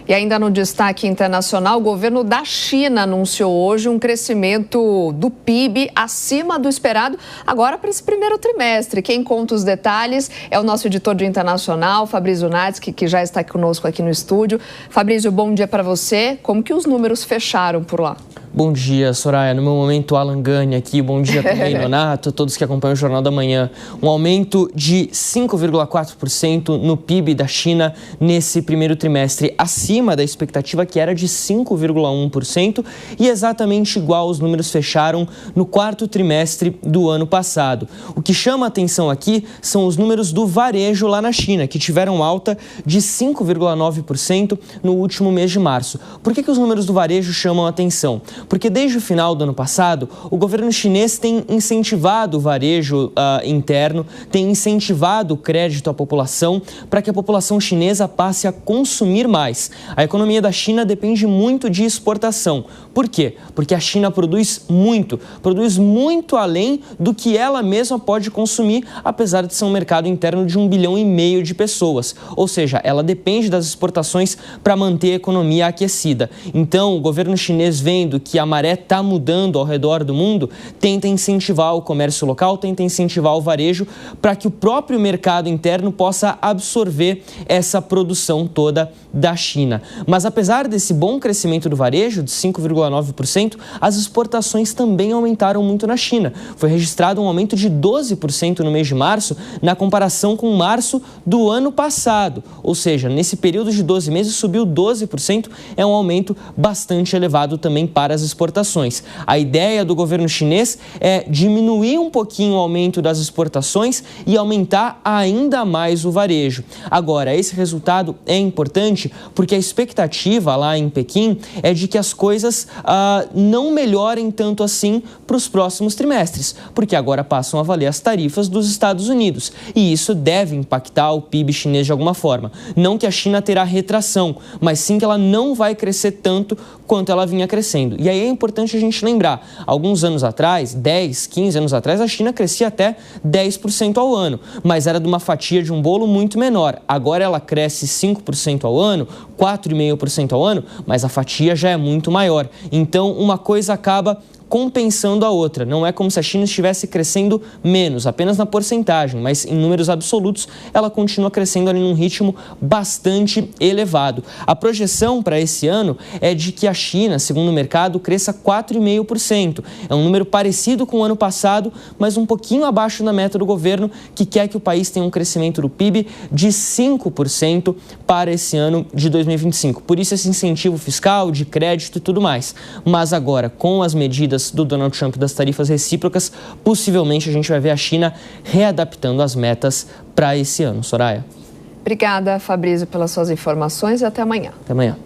E ainda no destaque internacional, o governo da China anunciou hoje um crescimento do PIB acima do esperado, agora para esse primeiro trimestre. Quem conta os detalhes é o nosso editor de internacional, Fabrício Nadsky, que já está conosco aqui no estúdio. Fabrício, bom dia para você. Como que os números fecharam por lá? Bom dia, Soraya. No meu momento, Alan Gani aqui. Bom dia também, Nonato, todos que acompanham o Jornal da Manhã. Um aumento de 5,4% no PIB da China nesse primeiro trimestre, acima da expectativa que era de 5,1% e exatamente igual os números fecharam no quarto trimestre do ano passado. O que chama a atenção aqui são os números do varejo lá na China, que tiveram alta de 5,9% no último mês de março. Por que os números do varejo chamam a atenção? Porque desde o final do ano passado, o governo chinês tem incentivado o varejo interno, tem incentivado o crédito à população para que a população chinesa passe a consumir mais. A economia da China depende muito de exportação. Por quê? Porque a China produz muito além do que ela mesma pode consumir, apesar de ser um mercado interno de 1,5 bilhão de pessoas. Ou seja, ela depende das exportações para manter a economia aquecida. Então, o governo chinês, vendo que a maré está mudando ao redor do mundo, tenta incentivar o comércio local, tenta incentivar o varejo para que o próprio mercado interno possa absorver essa produção toda da China. Mas apesar desse bom crescimento do varejo, de 5,9%, as exportações também aumentaram muito na China. Foi registrado um aumento de 12% no mês de março, na comparação com março do ano passado. Ou seja, nesse período de 12 meses subiu 12%, é um aumento bastante elevado também para as exportações. A ideia do governo chinês é diminuir um pouquinho o aumento das exportações e aumentar ainda mais o varejo. Agora, esse resultado é importante porque a expectativa lá em Pequim é de que as coisas não melhorem tanto assim para os próximos trimestres, porque agora passam a valer as tarifas dos Estados Unidos e isso deve impactar o PIB chinês de alguma forma. Não que a China terá retração, mas sim que ela não vai crescer tanto quanto ela vinha crescendo. E aí é importante a gente lembrar, alguns anos atrás, 10, 15 anos atrás, a China crescia até 10% ao ano, mas era de uma fatia de um bolo muito menor. Agora ela cresce 5% ao ano, 4,5% ao ano, mas a fatia já é muito maior. Então, uma coisa acaba compensando a outra. Não é como se a China estivesse crescendo menos, apenas na porcentagem, mas em números absolutos ela continua crescendo ali num ritmo bastante elevado. A projeção para esse ano é de que a China, segundo o mercado, cresça 4,5%. É um número parecido com o ano passado, mas um pouquinho abaixo da meta do governo, que quer que o país tenha um crescimento do PIB de 5% para esse ano de 2025. Por isso esse incentivo fiscal, de crédito e tudo mais. Mas agora, com as medidas do Donald Trump das tarifas recíprocas, possivelmente a gente vai ver a China readaptando as metas para esse ano. Soraya. Obrigada, Fabrício, pelas suas informações e até amanhã. Até amanhã.